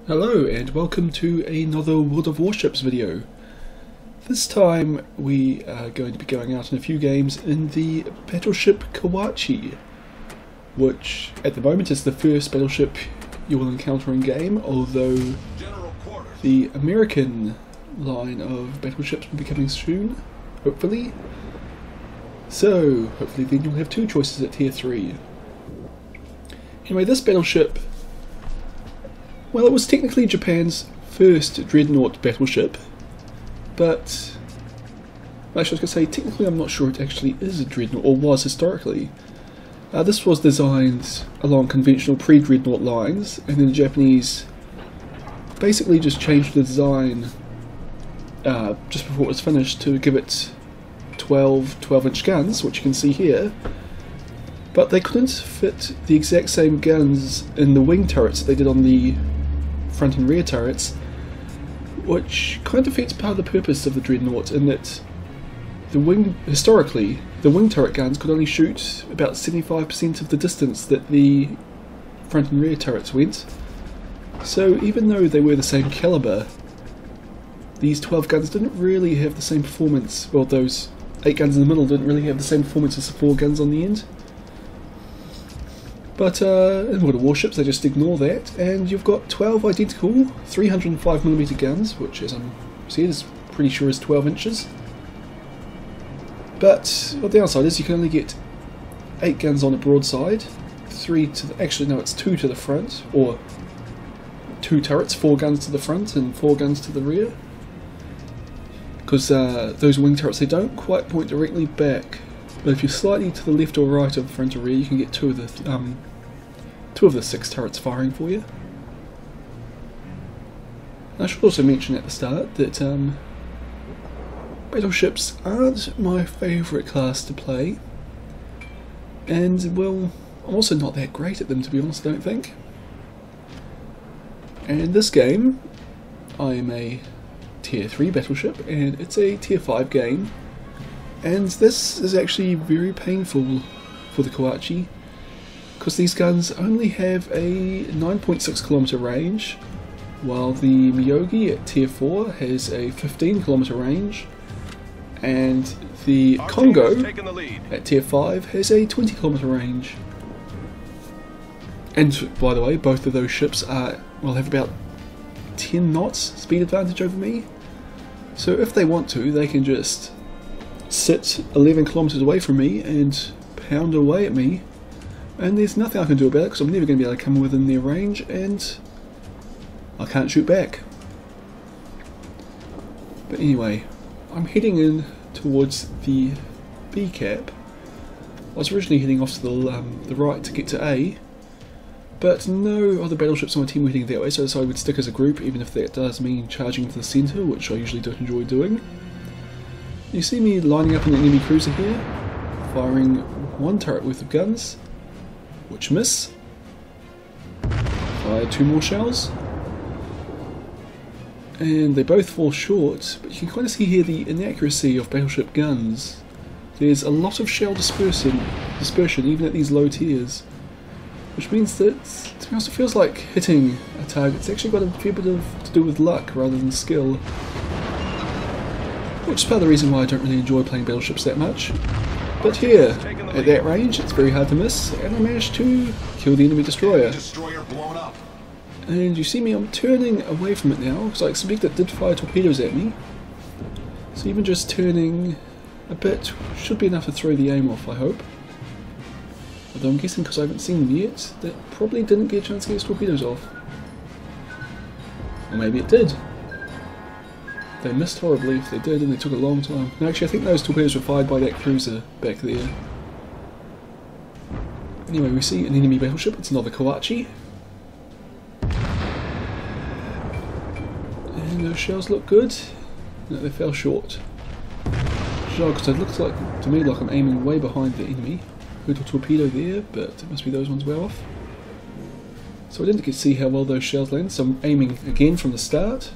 Hello and welcome to another World of Warships video. This time we are going to be going out in a few games in the Battleship Kawachi, which at the moment is the first battleship you will encounter in game, although the American line of battleships will be coming soon, hopefully. So hopefully then you'll have two choices at tier 3. Anyway, this battleship, well, it was technically Japan's first dreadnought battleship, but actually I was going to say, technically I'm not sure it actually is a dreadnought, or was historically. This was designed along conventional pre-dreadnought lines, and then the Japanese basically just changed the design just before it was finished to give it 12-inch guns, which you can see here. But they couldn't fit the exact same guns in the wing turrets they did on the front and rear turrets, which kind of defeats part of the purpose of the dreadnought in that historically the wing turret guns could only shoot about 75% of the distance that the front and rear turrets went. So even though they were the same caliber, these 12 guns didn't really have the same performance. Well, those 8 guns in the middle didn't really have the same performance as the 4 guns on the end. But in World of Warships they just ignore that, and you've got 12 identical 305mm guns, which as I'm seeing is pretty sure is 12 inches. But the downside is you can only get 8 guns on the broadside, 3 to the, actually no, it's 2 to the front, or 2 turrets, 4 guns to the front and 4 guns to the rear. Because those wing turrets, they don't quite point directly back. But if you're slightly to the left or right of front or rear, you can get two of the 6 turrets firing for you. I should also mention at the start that battleships aren't my favourite class to play, and well, I'm also not that great at them, to be honest, I don't think. And in this game, I am a tier 3 battleship, and it's a tier 5 game. And this is actually very painful for the Kawachi, because these guns only have a 9.6km range, while the Miyogi at tier 4 has a 15km range, and the Congo at tier 5 has a 20km range. And by the way, both of those ships will have about 10 knots speed advantage over me, so if they want to, they can just sit 11 kilometers away from me and pound away at me, and there's nothing I can do about it because I'm never going to be able to come within their range and I can't shoot back. But anyway, I'm heading in towards the B cap. I was originally heading off to the right to get to A, but no other battleships on my team were heading that way, so I decided we'd stick as a group, even if that does mean charging to the centre, which I usually don't enjoy doing. You see me lining up an enemy cruiser here, firing 1 turret worth of guns, which miss. Fire 2 more shells, and they both fall short, but you can kind of see here the inaccuracy of battleship guns. There's a lot of shell dispersion even at these low tiers, which means that, to be honest, it feels like hitting a target's actually got a fair bit to do with luck rather than skill. Which is part of the reason why I don't really enjoy playing battleships that much. But here, at that range, it's very hard to miss, and I managed to kill the enemy destroyer. And you see me, I'm turning away from it now, because I expect it did fire torpedoes at me. So even just turning a bit should be enough to throw the aim off, I hope. Although I'm guessing, because I haven't seen them yet, that probably didn't get a chance to get his torpedoes off. Or maybe it did. They missed horribly if they did, and they took a long time. And actually, I think those torpedoes were fired by that cruiser back there. Anyway, we see an enemy battleship. It's another Kawachi. And those shells look good. No, they fell short. Because it looks like, to me, like I'm aiming way behind the enemy. Heard a torpedo there, but it must be those ones way off. So I didn't get to see how well those shells land, so I'm aiming again from the start.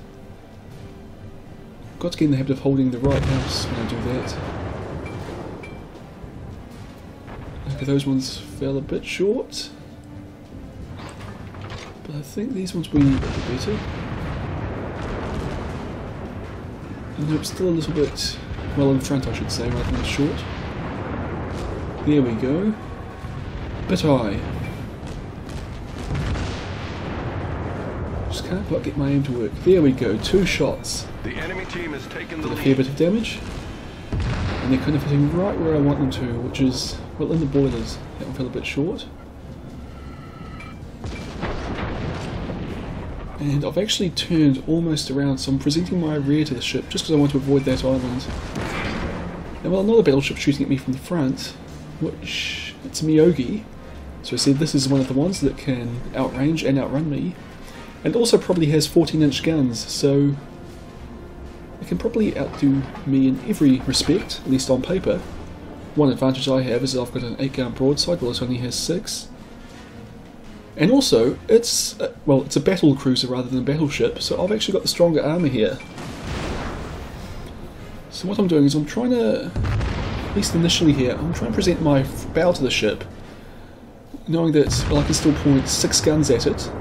Got to get in the habit of holding the right mouse when I do that. Okay, those ones fell a bit short. But I think these ones will be a bit better. Nope, still a little bit well in front, I should say, rather than short. There we go. Bit high. Just can't quite get my aim to work. There we go, 2 shots. The enemy team has taken the Did a lead. fair bit of damage. And they're kind of hitting right where I want them to, which is, well, in the boilers. That one fell a bit short. And I've actually turned almost around, so I'm presenting my rear to the ship, just because I want to avoid that island. And well, another battleship shooting at me from the front, which, it's Miyogi. So I said this is one of the ones that can outrange and outrun me. And also probably has 14-inch guns, so it can probably outdo me in every respect, at least on paper. One advantage I have is that I've got an 8-gun broadside, while it only has 6. And also, it's well, it's a battle cruiser rather than a battleship, so I've actually got the stronger armour here. So what I'm doing is I'm trying to, at least initially here, I'm trying to present my bow to the ship, knowing that, well, I can still point 6 guns at it.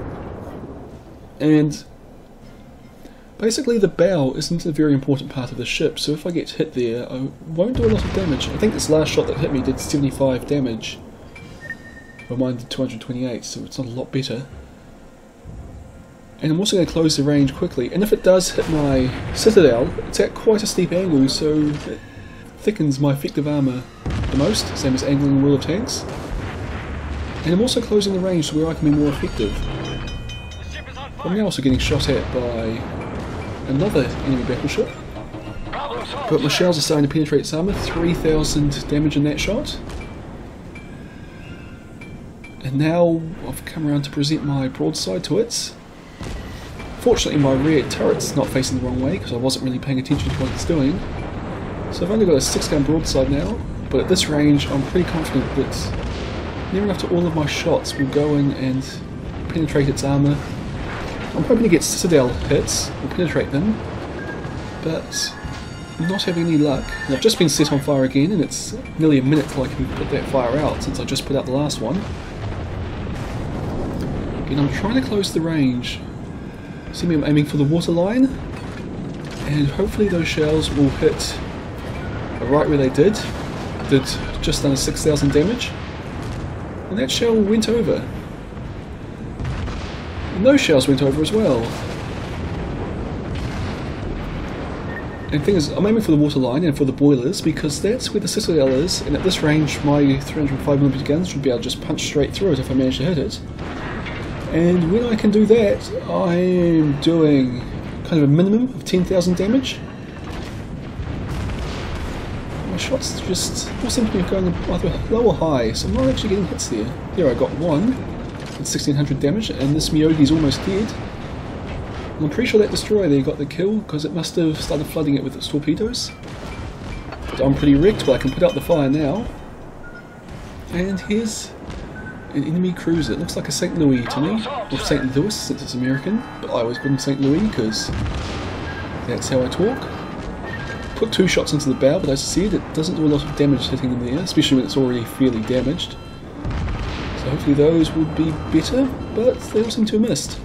And basically the bow isn't a very important part of the ship, so if I get hit there, I won't do a lot of damage. I think this last shot that hit me did 75 damage. Well, mine did 228, so it's not a lot better. And I'm also going to close the range quickly, and if it does hit my citadel, it's at quite a steep angle, so it thickens my effective armour the most, same as angling a wheel of tanks. And I'm also closing the range to where I can be more effective. I'm now also getting shot at by another enemy battleship, but my shells are starting to penetrate its armour, 3,000 damage in that shot. And now I've come around to present my broadside to it. Fortunately my rear turret's not facing the wrong way because I wasn't really paying attention to what it's doing. So I've only got a 6-gun broadside now, but at this range I'm pretty confident that near enough to all of my shots will go in and penetrate its armour. I'm hoping to get citadel hits or penetrate them, but I'm not having any luck. And I've just been set on fire again, and it's nearly a minute till I can put that fire out since I just put out the last one. Again, I'm trying to close the range. See me, I'm aiming for the waterline, and hopefully those shells will hit right where they did. Did just under 6,000 damage, and that shell went over. And those shells went over as well. And the thing is, I'm aiming for the waterline and for the boilers because that's where the citadel is, and at this range my 305mm guns should be able to just punch straight through it if I manage to hit it. And when I can do that, I am doing kind of a minimum of 10,000 damage. My shots just all seem to be going either low or high, so I'm not actually getting hits there. There I got one at 1,600 damage, and this Miyogi's almost dead. And I'm pretty sure that destroyer there got the kill, because it must have started flooding it with its torpedoes. But I'm pretty wrecked, but I can put out the fire now. And here's an enemy cruiser. It looks like a St. Louis to me, or St. Louis since it's American, but I always call them St. Louis because that's how I talk. Put 2 shots into the bow, but as I said, it doesn't do a lot of damage hitting them there, especially when it's already fairly damaged. So hopefully those would be better, but they all seem to have missed.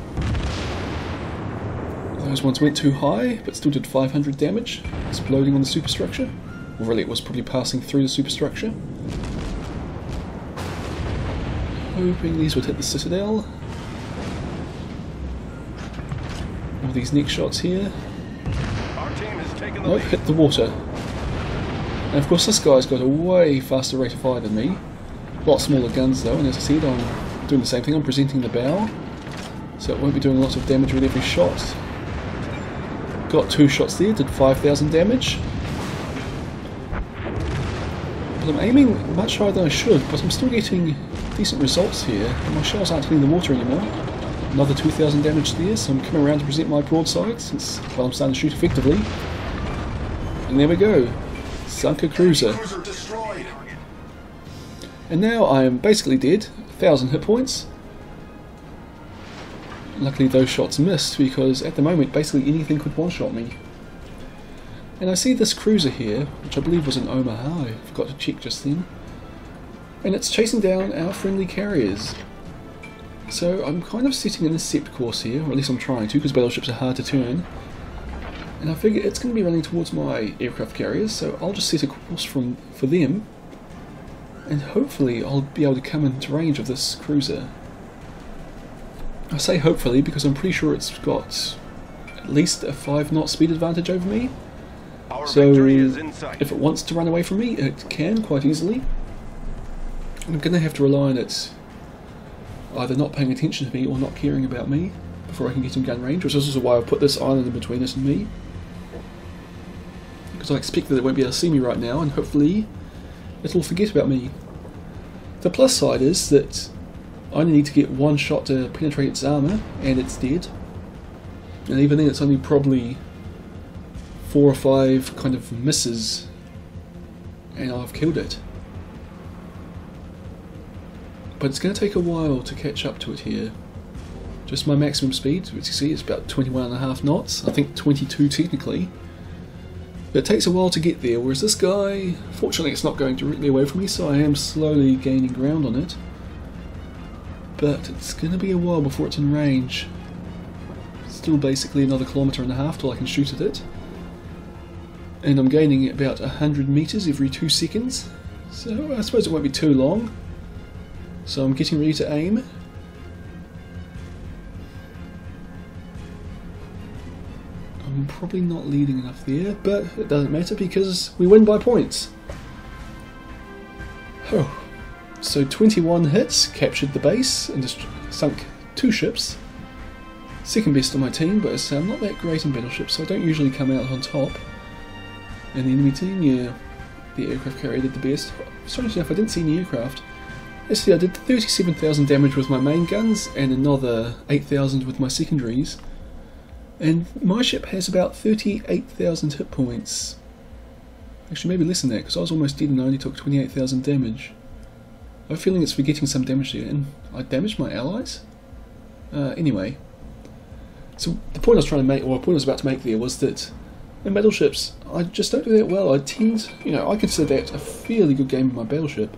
Those ones went too high, but still did 500 damage, exploding on the superstructure. Well, really, it was probably passing through the superstructure. Hoping these would hit the citadel. All these next shots here. Nope, hit the water. And of course this guy's got a way faster rate of fire than me. A lot smaller guns though, and as I said, I'm doing the same thing, I'm presenting the bow. So it won't be doing lots of damage with every shot. Got 2 shots there, did 5,000 damage. But I'm aiming much higher than I should, but I'm still getting decent results here, and my shells aren't hitting the water anymore. Another 2,000 damage there, so I'm coming around to present my broadside since, well, I'm starting to shoot effectively. And there we go, sunk a cruiser. And now I am basically dead, 1,000 hit points. Luckily those shots missed, because at the moment basically anything could one-shot me. And I see this cruiser here, which I believe was an Omaha, I forgot to check just then. And it's chasing down our friendly carriers. So I'm kind of setting an intercept course here, or at least I'm trying to, because battleships are hard to turn. And I figure it's going to be running towards my aircraft carriers, so I'll just set a course for them. And hopefully I'll be able to come into range of this cruiser. I say hopefully because I'm pretty sure it's got at least a 5 knot speed advantage over me. So if it wants to run away from me, it can quite easily. I'm going to have to rely on it either not paying attention to me or not caring about me before I can get in gun range, which is also why I've put this island in between it and me. Because I expect that it won't be able to see me right now, and hopefully it'll forget about me. The plus side is that I only need to get one shot to penetrate its armour, and it's dead. And even then it's only probably 4 or 5 kind of misses, and I've killed it. But it's going to take a while to catch up to it here. Just my maximum speed, which you see is about 21.5 knots, I think 22 technically. But it takes a while to get there, whereas this guy, fortunately it's not going directly away from me, so I am slowly gaining ground on it. But it's going to be a while before it's in range. Still basically another 1.5 kilometers till I can shoot at it. And I'm gaining about 100 meters every 2 seconds, so I suppose it won't be too long. So I'm getting ready to aim. I'm probably not leading enough there, but it doesn't matter because we win by points. Oh. So 21 hits, captured the base and just sunk 2 ships. Second best on my team, but I'm not that great in battleships, so I don't usually come out on top. And the enemy team, yeah, the aircraft carrier did the best. Strangely enough, I didn't see any aircraft. Yesterday I did 37,000 damage with my main guns and another 8,000 with my secondaries. And my ship has about 38,000 hit points. Actually, maybe less than that, because I was almost dead and I only took 28,000 damage. I have a feeling it's forgetting some damage there, and I damaged my allies? Anyway. So the point I was trying to make, or the point I was about to make there, was that in battleships, I just don't do that well. I tend, I consider that a fairly good game in my battleship.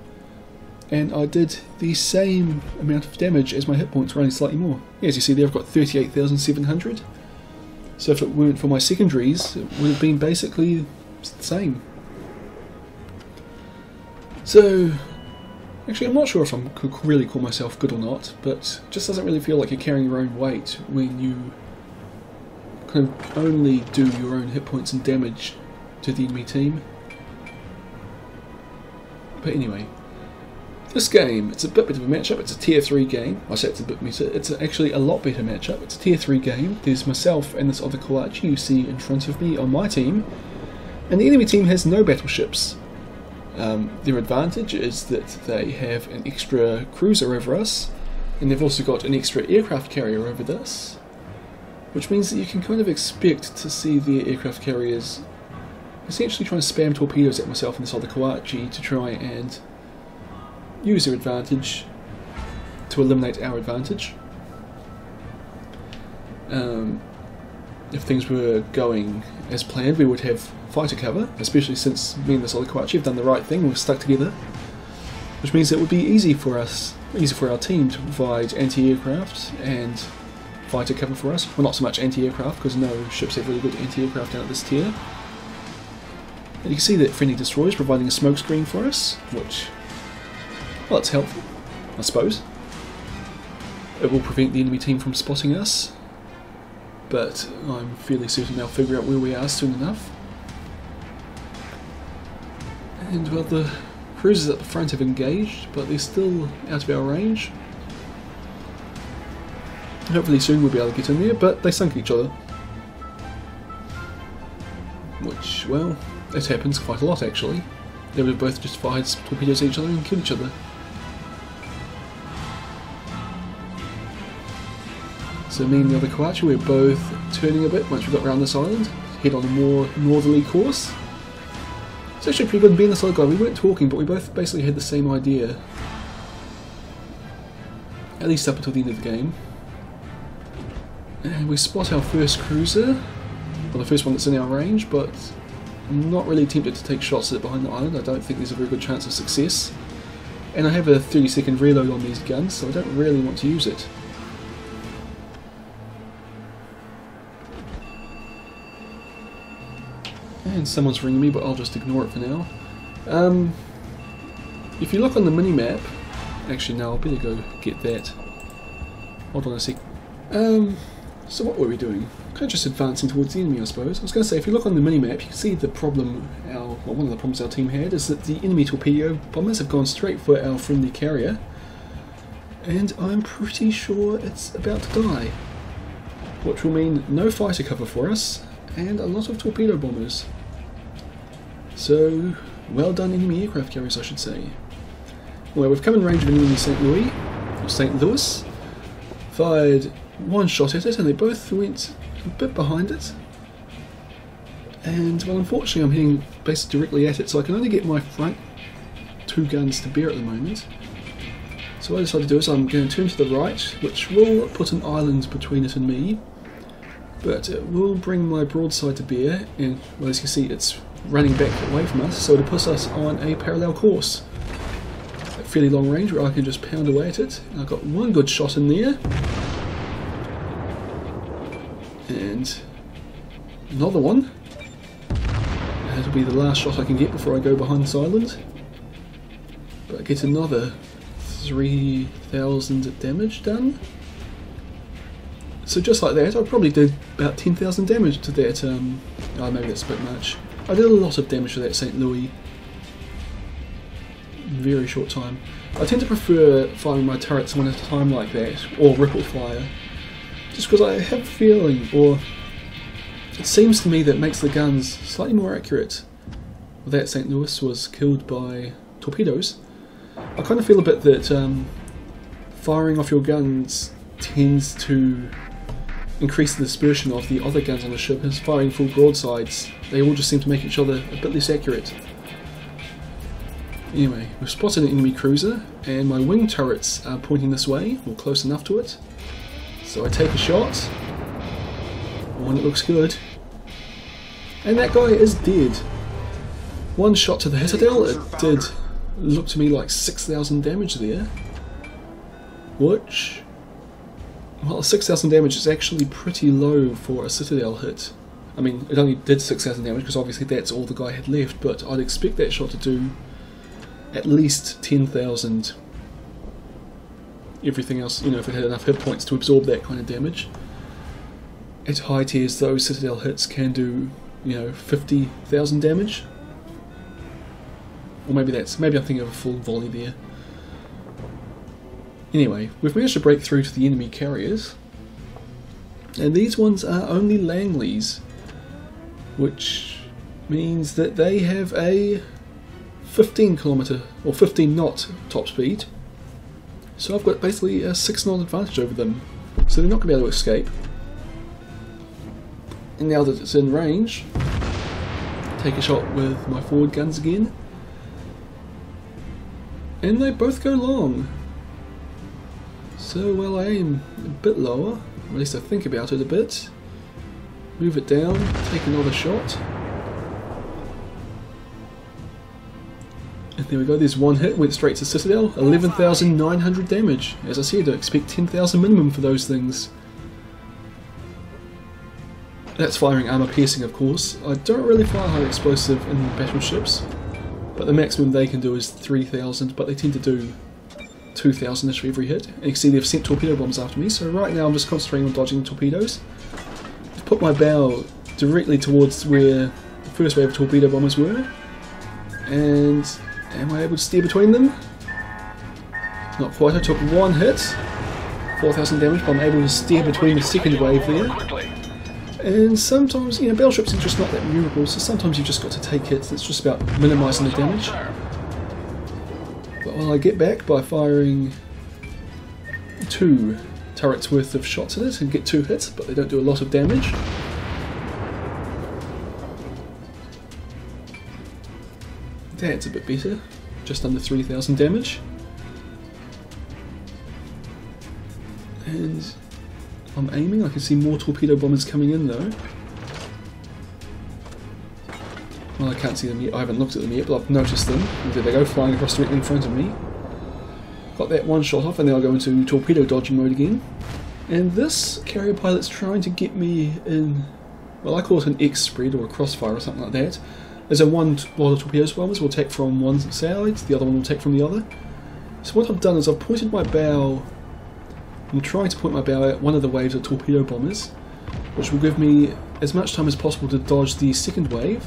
And I did the same amount of damage as my hit points, running slightly more. Yeah, as you see there, I've got 38,700. So if it weren't for my secondaries, it would have been basically the same. So, actually I'm not sure if I could really call myself good or not, but it just doesn't really feel like you're carrying your own weight when you kind of only do your own hit points and damage to the enemy team. But anyway. This game, it's a bit better of a matchup. It's a tier 3 game. I say it's a bit better. It's actually a lot better matchup. It's a tier 3 game. There's myself and this other Kawachi you see in front of me on my team. And the enemy team has no battleships. Their advantage is that they have an extra cruiser over us. And they've also got an extra aircraft carrier over this. Which means that you can kind of expect to see their aircraft carriers essentially trying to spam torpedoes at myself and this other Kawachi to try and use their advantage to eliminate our advantage. If things were going as planned, we would have fighter cover, especially since me and this other Kawachi have done the right thing, we've stuck together, which means it would be easy for our team to provide anti-aircraft and fighter cover for us. Well, not so much anti-aircraft, because no ships have really good anti-aircraft down at this tier. And you can see that friendly destroyers providing a smoke screen for us, which, well, it's helpful, I suppose. It will prevent the enemy team from spotting us, but I'm fairly certain they'll figure out where we are soon enough. And well, the cruisers at the front have engaged, but they're still out of our range. Hopefully soon we'll be able to get in there, but they sunk each other. Which, well, it happens quite a lot actually. They would have both just fired torpedoes at each other and killed each other. So me and the other Kawachi, we're both turning a bit once we got around this island, head on a more northerly course. It's actually pretty good being this other guy. We weren't talking, but we both basically had the same idea. At least up until the end of the game. And we spot our first cruiser, well, the first one that's in our range, but I'm not really tempted to take shots at it behind the island. I don't think there's a very good chance of success. And I have a 30-second reload on these guns, so I don't really want to use it. And someone's ringing me, but I'll just ignore it for now. If you look on the mini-map... Actually, no, I'll better go get that. Hold on a sec. So what were we doing? Kind of just advancing towards the enemy, I suppose. I was going to say, if you look on the mini-map, you can see the problem, well, one of the problems our team had, is that the enemy torpedo bombers have gone straight for our friendly carrier. And I'm pretty sure it's about to die. Which will mean no fighter cover for us, and a lot of torpedo bombers. So, well done enemy aircraft carriers, I should say. Well, we've come in range of an enemy St. Louis, fired one shot at it, and they both went a bit behind it. And, well, unfortunately I'm hitting basically directly at it, so I can only get my front two guns to bear at the moment. So what I decided to do is I'm going to turn to the right, which will put an island between it and me, but it will bring my broadside to bear, and, well, as you can see, it's running back away from us, so it'll put us on a parallel course. A fairly long range where I can just pound away at it. And I've got one good shot in there. And another one. That'll be the last shot I can get before I go behind this island. But I get another 3,000 damage done. So just like that, I probably did about 10,000 damage to that, oh, maybe that's a bit much. I did a lot of damage to that St. Louis. Very short time. I tend to prefer firing my turrets one at a time like that, or ripple fire. Just because I have a feeling, or it seems to me that makes the guns slightly more accurate. That St. Louis was killed by torpedoes. I kind of feel a bit that firing off your guns tends to increase the dispersion of the other guns on the ship, as firing full broadsides, they all just seem to make each other a bit less accurate. Anyway, we've spotted an enemy cruiser, and my wing turrets are pointing this way, or close enough to it. So I take a shot, one that looks good, and that guy is dead. One shot to the citadel, it did look to me like 6,000 damage there, which, well, 6,000 damage is actually pretty low for a citadel hit. I mean, it only did 6,000 damage because obviously that's all the guy had left, but I'd expect that shot to do at least 10,000. Everything else, you know, if it had enough hit points to absorb that kind of damage. At high tiers, those citadel hits can do, you know, 50,000 damage. Or maybe I'm thinking of a full volley there. Anyway, we've managed to break through to the enemy carriers, and these ones are only Langleys, which means that they have a 15 kilometer or 15 knot top speed. So I've got basically a 6 knot advantage over them, so they're not going to be able to escape. And now that it's in range, take a shot with my forward guns again, and they both go long. So, well, I aim a bit lower, or at least I think about it a bit, move it down, take another shot, and there we go, there's one hit, went straight to Citadel, 11,900 damage. As I said, I expect 10,000 minimum for those things. That's firing armour piercing, of course. I don't really fire high explosive in battleships, but the maximum they can do is 3,000, but they tend to do 2,000-ish for every hit. And you can see they've sent torpedo bombs after me, so right now I'm just concentrating on dodging torpedoes. I've put my bow directly towards where the first wave of torpedo bombers were, and am I able to steer between them? Not quite. I took one hit, 4,000 damage, but I'm able to steer between the second wave there. And sometimes, you know, battleships are just not that maneuverable, so sometimes you've just got to take hits. It's just about minimising the damage. But well, I get back by firing 2 turrets worth of shots at it and get 2 hits, but they don't do a lot of damage. That's a bit better, just under 3,000 damage. And I'm aiming, I can see more torpedo bombers coming in though. Well, I can't see them yet, I haven't looked at them yet, but I've noticed them. And there they go, flying across directly in front of me. Got that one shot off, and then I'll go into torpedo dodging mode again. And this carrier pilot's trying to get me in, well, I call it an X spread or a crossfire or something like that. As in one lot of torpedo bombers will take from one side, the other one will take from the other. So what I've done is I've pointed my bow, I'm trying to point my bow at one of the waves of torpedo bombers, which will give me as much time as possible to dodge the second wave.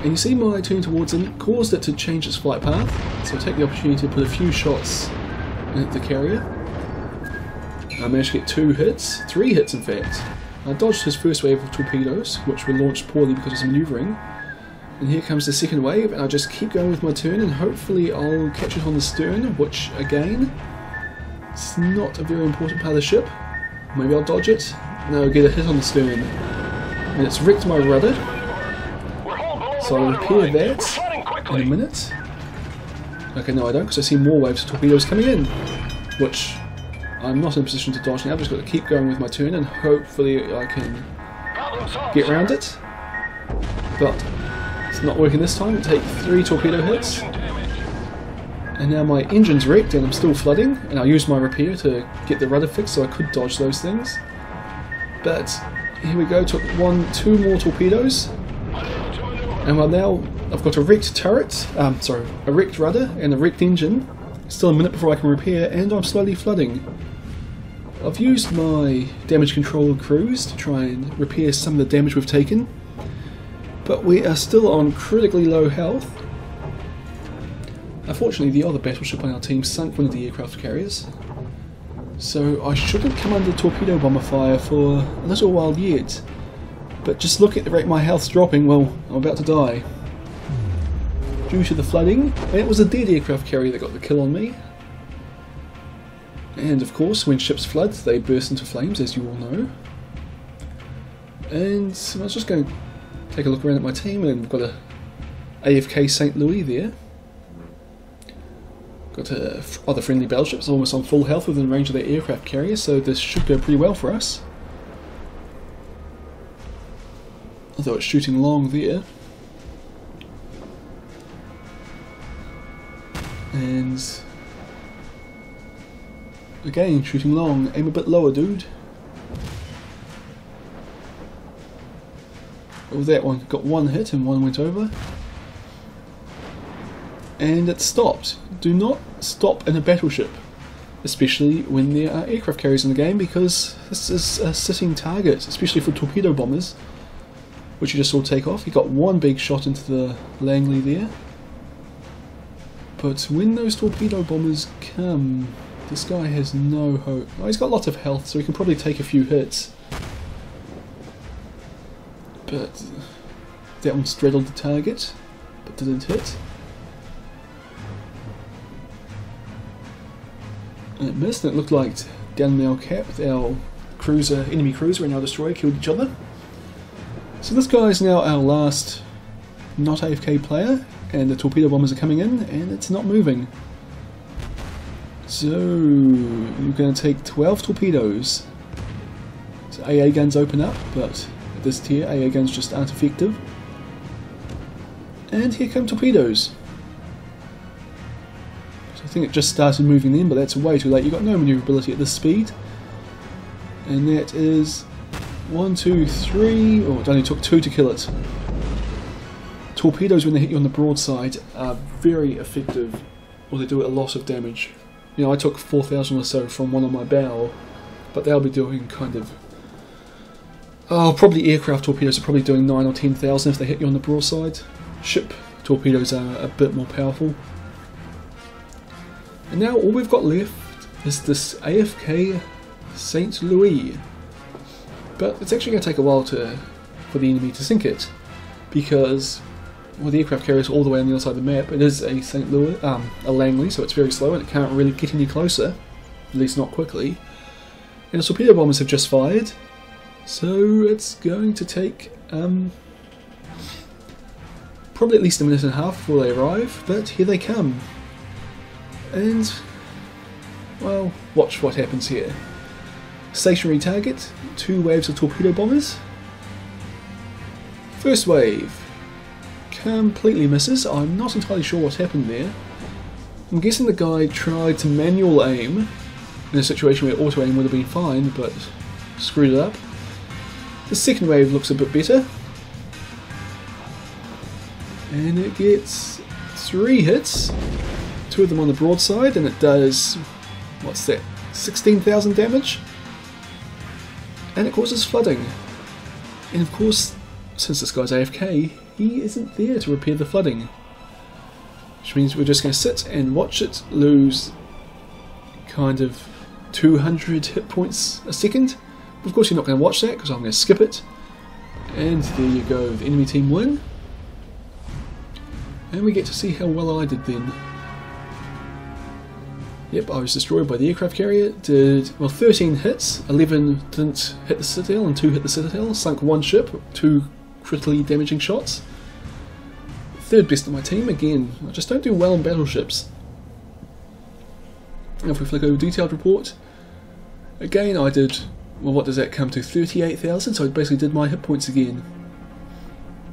And you see my turn towards it caused it to change its flight path, so I take the opportunity to put a few shots at the carrier. I managed to get 2 hits, 3 hits in fact. I dodged his first wave of torpedoes, which were launched poorly because of some manoeuvring. And here comes the second wave, and I just keep going with my turn, and hopefully I'll catch it on the stern, which again, it's not a very important part of the ship. Maybe I'll dodge it. No, I'll get a hit on the stern. And it's wrecked my rudder. So I'll repair that in a minute. Okay, no I don't, because I see more waves of torpedoes coming in, which I'm not in a position to dodge now. I've just got to keep going with my turn and hopefully I can get around it. But it's not working this time. It takes 3 torpedo hits. And now my engine's wrecked and I'm still flooding, and I used my repair to get the rudder fixed so I could dodge those things. But here we go, took 2 more torpedoes. And well, now I've got a wrecked turret, a wrecked rudder and a wrecked engine. Still a minute before I can repair, and I'm slowly flooding. I've used my damage control cruise to try and repair some of the damage we've taken, but we are still on critically low health. Unfortunately, the other battleship on our team sunk one of the aircraft carriers, so I shouldn't come under torpedo bomber fire for a little while yet. But just look at the rate my health's dropping, well, I'm about to die. Due to the flooding, and it was a dead aircraft carrier that got the kill on me. And of course, when ships flood, they burst into flames, as you all know. And I was just going to take a look around at my team, and we've got a AFK St. Louis there. Got other friendly battleships almost on full health within range of their aircraft carrier, so this should go pretty well for us. Although it's shooting long there. And again, shooting long. Aim a bit lower, dude. Oh, that one got 1 hit and 1 went over. And it stopped. Do not stop in a battleship, especially when there are aircraft carriers in the game, because this is a sitting target, especially for torpedo bombers, which you just saw take off. He got 1 big shot into the Langley there. But when those torpedo bombers come, this guy has no hope. Oh, he's got lots of health, so he can probably take a few hits. But that one straddled the target, but didn't hit. And it missed, and it looked like down in our cap, our cruiser, enemy cruiser and our destroyer killed each other. So this guy is now our last not AFK player, and the torpedo bombers are coming in, and it's not moving. So you're going to take 12 torpedoes. So AA guns open up, but at this tier AA guns just aren't effective. And here come torpedoes. So I think it just started moving then, but that's way too late. You've got no manoeuvrability at this speed. And that is 1, 2, 3, oh, it only took 2 to kill it. Torpedoes, when they hit you on the broadside, are very effective, or they do a lot of damage. You know, I took 4,000 or so from one on my bow, but they'll be doing kind of... oh, probably aircraft torpedoes are probably doing 9 or 10,000 if they hit you on the broadside. Ship torpedoes are a bit more powerful. And now all we've got left is this AFK St. Louis. But it's actually going to take a while for the enemy to sink it, because well, the aircraft carrier is all the way on the other side of the map. It is a St. Louis, a Langley, so it's very slow and it can't really get any closer, at least not quickly. And the torpedo bombers have just fired, so it's going to take probably at least a minute and a half before they arrive, but here they come. And, well, watch what happens here. Stationary target, 2 waves of torpedo bombers. First wave completely misses. I'm not entirely sure what happened there. I'm guessing the guy tried to manual aim in a situation where auto aim would have been fine, but screwed it up. The second wave looks a bit better. And it gets 3 hits, 2 of them on the broadside, and it does, what's that, 16,000 damage? And it causes flooding. And of course, since this guy's AFK, he isn't there to repair the flooding. Which means we're just going to sit and watch it lose kind of 200 hit points a second. Of course you're not going to watch that because I'm going to skip it. And there you go, the enemy team win. And we get to see how well I did then. Yep, I was destroyed by the aircraft carrier. Did, well, 13 hits, 11 didn't hit the citadel and 2 hit the citadel. Sunk 1 ship, 2 critically damaging shots. Third best of my team. Again, I just don't do well in battleships. And if we flick over detailed report, again I did, well, what does that come to, 38,000, so I basically did my hit points again.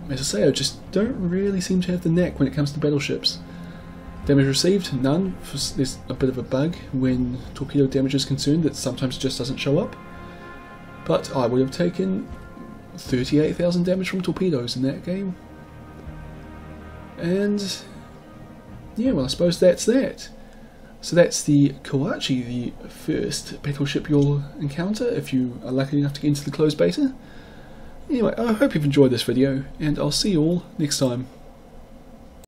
As I say, I just don't really seem to have the knack when it comes to battleships. Damage received, none. There's a bit of a bug when torpedo damage is concerned that sometimes it just doesn't show up. But I would have taken 38,000 damage from torpedoes in that game. And yeah, well, I suppose that's that. So that's the Kawachi, the first battleship you'll encounter if you are lucky enough to get into the closed beta. Anyway, I hope you've enjoyed this video, and I'll see you all next time.